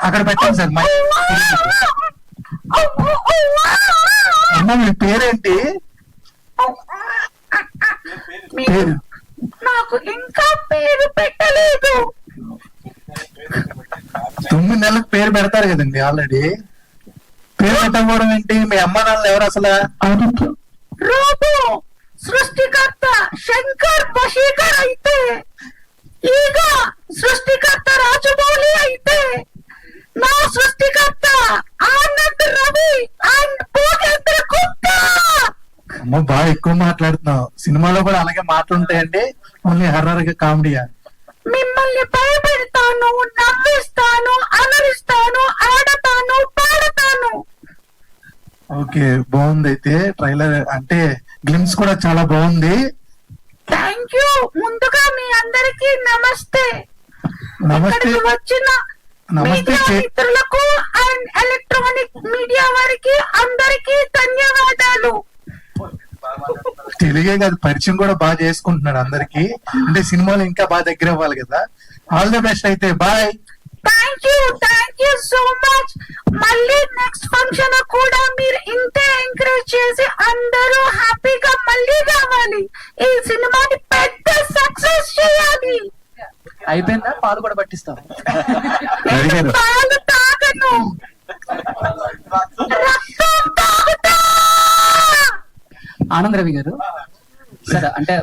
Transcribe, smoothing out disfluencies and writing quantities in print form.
అక్కడ పెట్టండి సార్ అమ్మ మీ పేరేంటి? పేరు నాకు ఇంకా పేరు పెట్టలేదు. 9 నెలలకు పేరు పెడతారు కదండి ఆల్రెడీ. పేరు పెట్టకపోవడం ఏంటి? మీ అమ్మ నాన్నలు ఎవరు అసలు? రోబో సృష్టికర్త శంకర్ బషీకర్ అయితే, ఈగ సృష్టికర్త రాజమౌళి అయితే, నా సృష్టికర్త ఆనంద్ రవి అండ్ భోగేంద్ర గుప్తా. అమ్మ బాగా ఎక్కువ మాట్లాడుతున్నావు. సినిమాలో కూడా అలాగే మాట్లాడుంటాయండి, ఓన్లీ హర్రర్ గా కామెడీయా? మిమ్మల్ని భయపెడతాను, నవ్విస్తాను, అలరిస్తాను, ఆడతాను, పాడతాను. ఓకే బాగుంది. అయితే ట్రైలర్ అంటే గ్లిమ్స్ కూడా చాలా బాగుంది. Thank you. ముందుగా మీ అందరికి నమస్తే. నమస్తే. ఇక్కడికి వచ్చిన నమస్తే మీడియా మిత్రులకు అండ్ ఎలక్ట్రానిక్ మీడియా వారికి అందరికీ ధన్యవాదాలు. తెలుగే కాదు, పరిచయం కూడా బాగా చేసుకుంటున్నాడు అందరికి. అంటే సినిమాలు ఇంకా బాగా దగ్గర అవ్వాలి కదా. All the best. అయితే bye. Thank you so much. మళ్ళీ నెక్స్ట్ ఫంక్షన్ కూడా మీరు ఇంతే ఎంకరేజ్ చేసి అందరూ హ్యాపీగా మళ్ళీ రావాలి. ఈ సినిమాని పెద్ద సక్సెస్ చేయాలి. అయిపోయిందా? పాలు కూడా పట్టిస్తాం. నేను పాలు తాగను, రక్తం తాగుతా. ఆనంద్ రవి గారు, సరే అంటే